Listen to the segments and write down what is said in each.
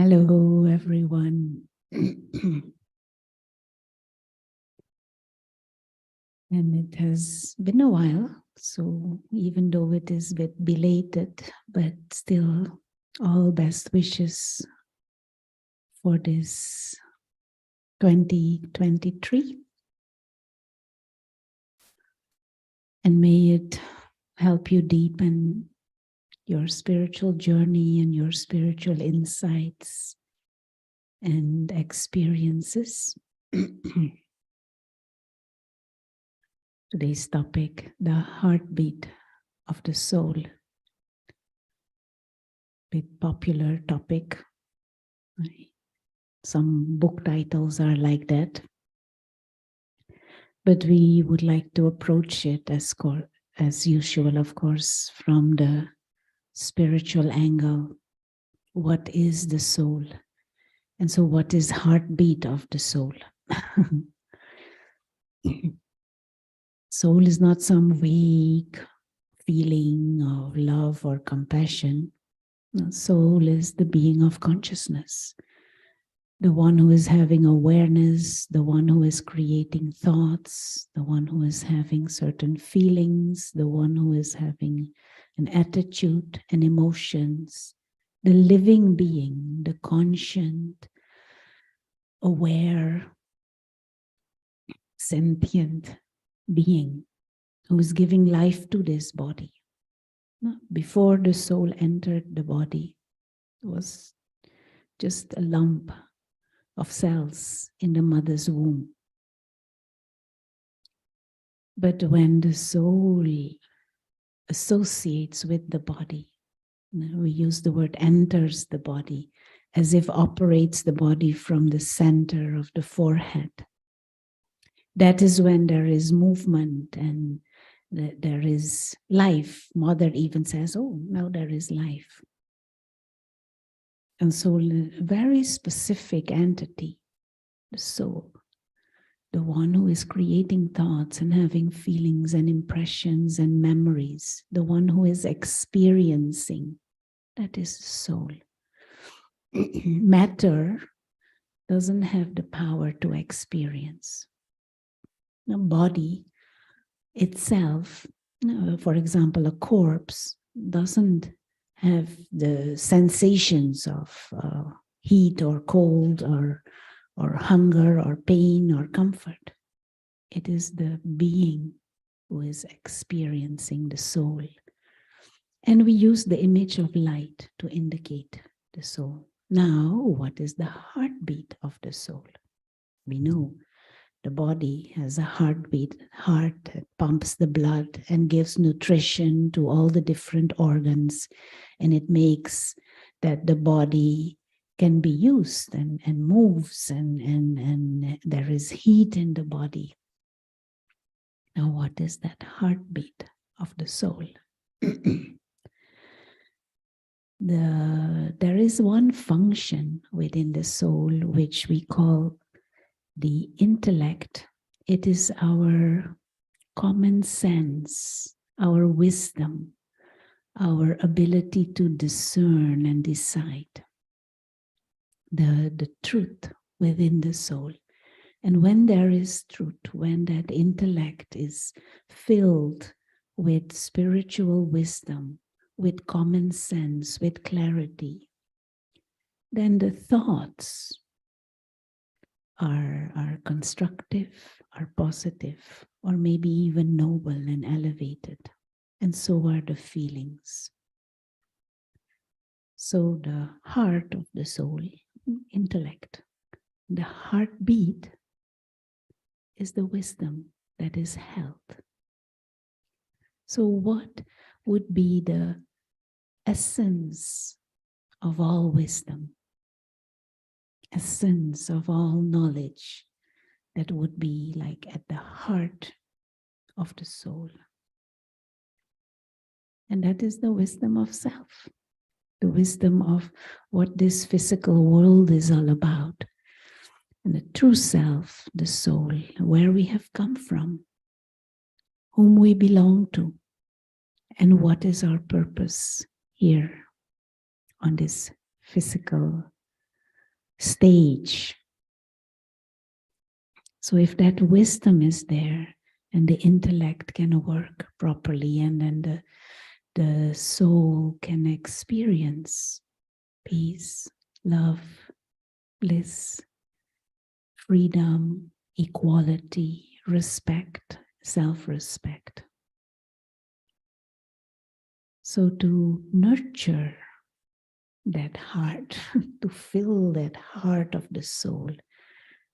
Hello, everyone. And it has been a while, so even though it is a bit belated, but still all best wishes for this 2023. And may it help you deepen your spiritual journey and your spiritual insights and experiences. Today's topic, the heartbeat of the soul. Bit popular topic. Some book titles are like that. But we would like to approach it as usual, of course, from the spiritual angle. What is the soul? And so what is heartbeat of the soul? Soul is not some vague feeling of love or compassion. No, soul is the being of consciousness, the one who is having awareness, the one who is creating thoughts, the one who is having certain feelings, the one who is having an attitude and emotions, the living being, the conscient, aware, sentient being who is giving life to this body. Before the soul entered the body, it was just a lump of cells in the mother's womb. But when the soul associates with the body, we use the word enters the body, as if operates the body from the center of the forehead. That is when there is movement and there is life. Mother even says, oh, now there is life. And so a very specific entity, the soul, the one who is creating thoughts and having feelings and impressions and memories, the one who is experiencing, that is the soul. Matter doesn't have the power to experience. The body itself, for example, a corpse doesn't have the sensations of heat or cold or hunger or pain or comfort. It is the being who is experiencing the soul. And we use the image of light to indicate the soul. Now, what is the heartbeat of the soul? We know the body has a heartbeat, heart that pumps the blood and gives nutrition to all the different organs, and it makes that the body can be used and moves and there is heat in the body. Now, what is that heartbeat of the soul? There is one function within the soul which we call the intellect. It is our common sense, our wisdom, our ability to discern and decide. The truth within the soul. And when there is truth, when that intellect is filled with spiritual wisdom, with common sense, with clarity, then the thoughts are constructive, are positive, or maybe even noble and elevated. And so are the feelings. So the heart of the soul, intellect, the heartbeat is the wisdom that is held. So what would be the essence of all wisdom? Essence of all knowledge that would be like at the heart of the soul. And that is the wisdom of self, the wisdom of what this physical world is all about. And the true self, the soul, where we have come from, whom we belong to, and what is our purpose here on this physical stage. So if that wisdom is there, and the intellect can work properly, and then the soul can experience peace, love, bliss, freedom, equality, respect, self-respect. So to nurture that heart, to fill that heart of the soul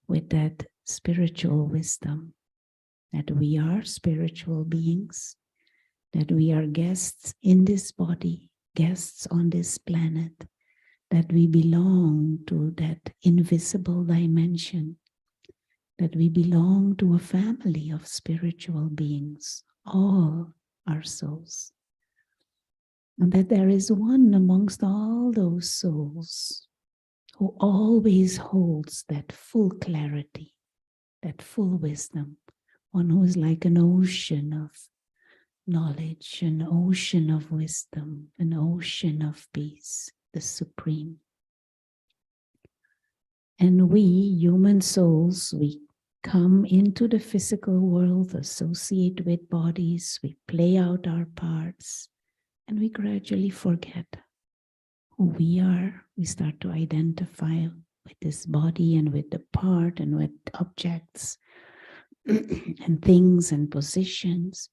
with that spiritual wisdom, that we are spiritual beings, that we are guests in this body, guests on this planet, that we belong to that invisible dimension, that we belong to a family of spiritual beings, all our souls. And that there is one amongst all those souls who always holds that full clarity, that full wisdom, one who is like an ocean of knowledge, an ocean of wisdom, an ocean of peace, the supreme. And we, human souls, we come into the physical world, associate with bodies, we play out our parts, and we gradually forget who we are. We start to identify with this body and with the part and with objects and things and positions,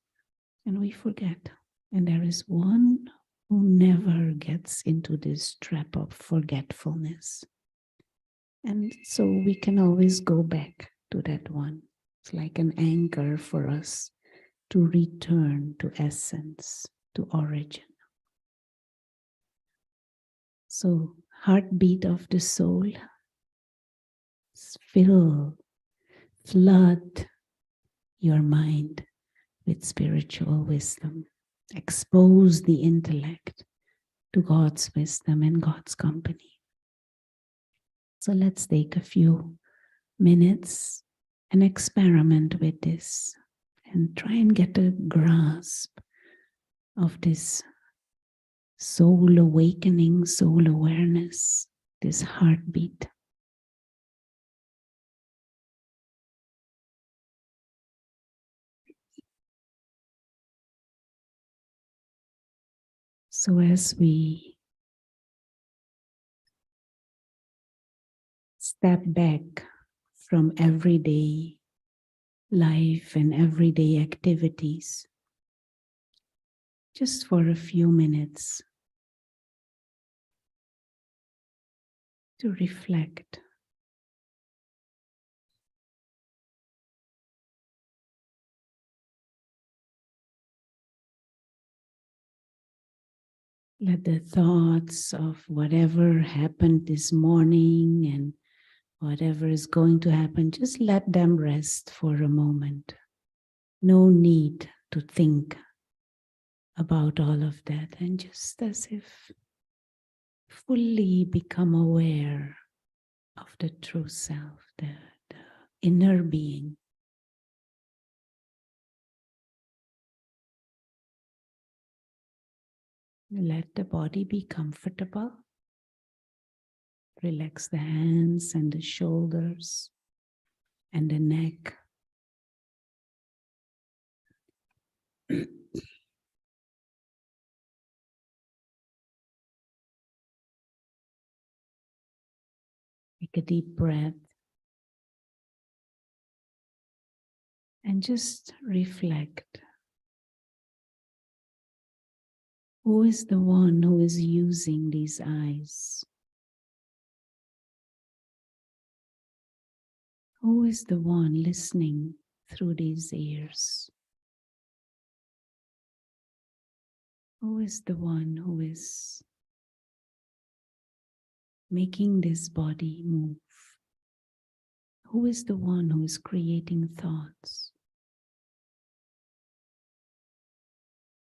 and we forget. And there is one who never gets into this trap of forgetfulness. And so we can always go back to that one. It's like an anchor for us to return to essence, to origin. So, heartbeat of the soul, flood your mind with spiritual wisdom. Expose the intellect to God's wisdom and God's company. So let's take a few minutes and experiment with this and try and get a grasp of this soul awakening, soul awareness, this heartbeat. So as we step back from everyday life and everyday activities, just for a few minutes, to reflect. Let the thoughts of whatever happened this morning and whatever is going to happen, just let them rest for a moment. No need to think about all of that, and just as if fully become aware of the true self, the inner being. Let the body be comfortable. Relax the hands and the shoulders and the neck. Take a deep breath and just reflect. Who is the one who is using these eyes? Who is the one listening through these ears? Who is the one who is making this body move? Who is the one who is creating thoughts?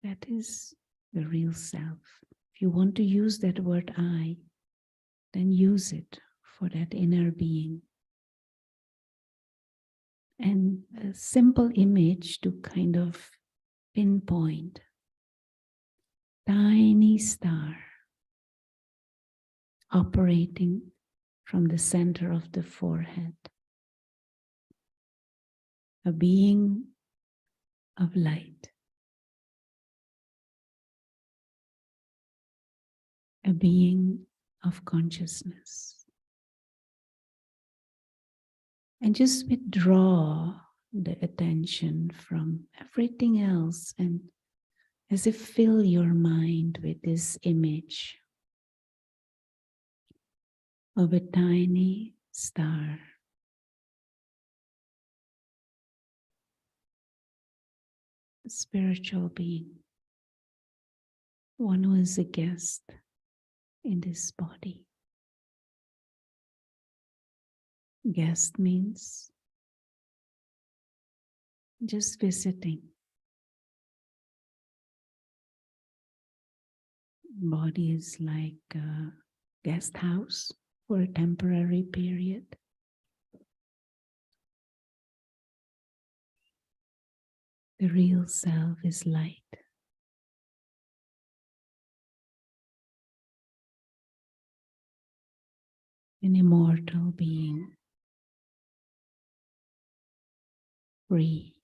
That is the real self. If you want to use that word I, then use it for that inner being. And a simple image to kind of pinpoint. Tiny star operating from the center of the forehead, a being of light, a being of consciousness. And just withdraw the attention from everything else and as if fill your mind with this image of a tiny star. A spiritual being, one who is a guest in this body. Guest means just visiting. Body is like a guest house for a temporary period. The real self is light. An immortal being, free.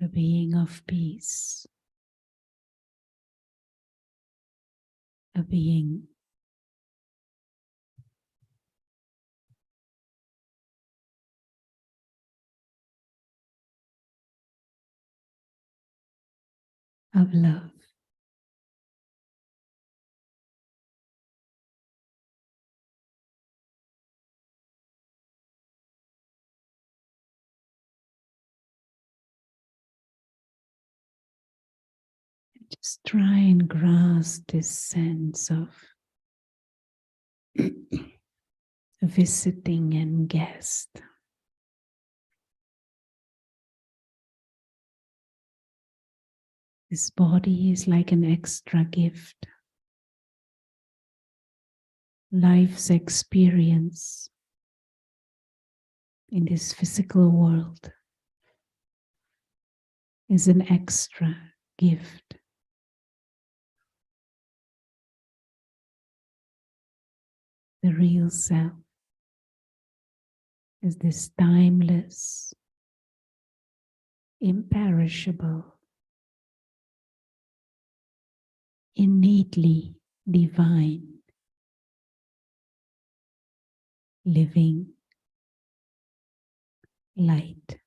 A being of peace. A being of love. Just try and grasp this sense of visiting and guest. This body is like an extra gift. Life's experience in this physical world is an extra gift. The real self is this timeless, imperishable, innately divine, living light.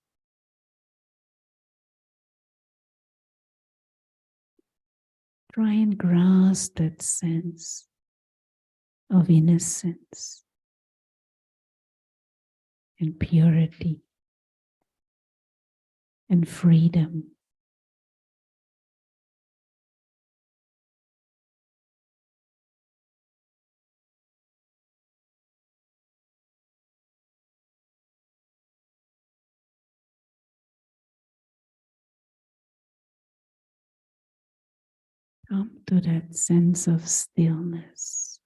Try and grasp that sense of innocence and purity and freedom. Come to that sense of stillness.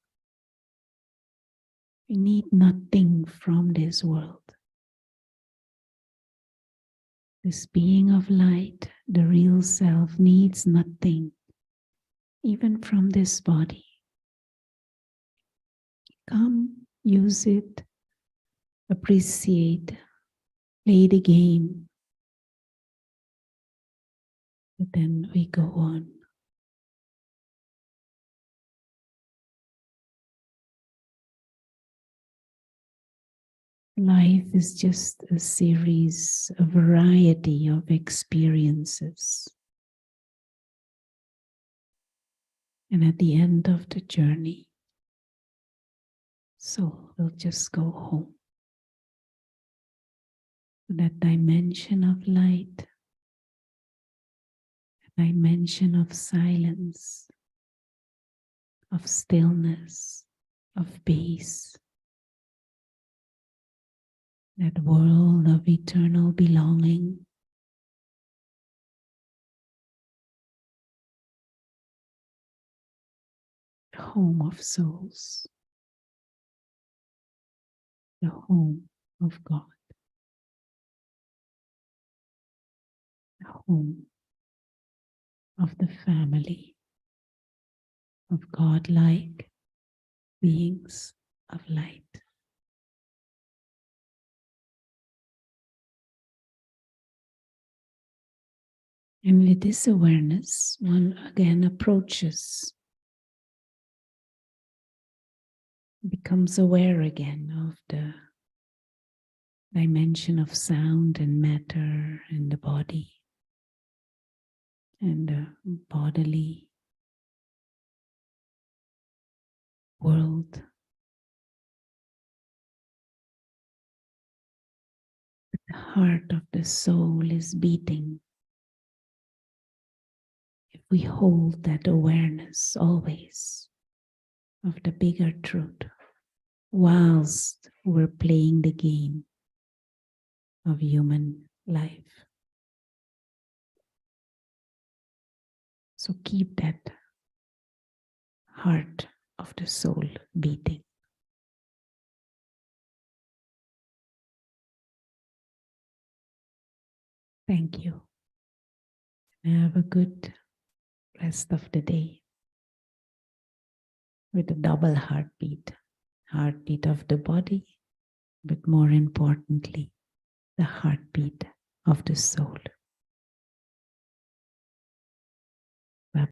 We need nothing from this world. This being of light, the real self, needs nothing, even from this body. Come, use it, appreciate, play the game. But then we go on. Life is just a series, a variety of experiences. And at the end of the journey, soul will just go home. To that dimension of light, a dimension of silence, of stillness, of peace. That world of eternal belonging. The home of souls. The home of God. home of the family of godlike beings of light. And with this awareness, one again approaches, becomes aware again of the dimension of sound and matter in the body and the bodily world. The heart of the soul is beating. If we hold that awareness always of the bigger truth, whilst we're playing the game of human life. So keep that heart of the soul beating. Thank you. Have a good rest of the day with a double heartbeat of the body, but more importantly, the heartbeat of the soul.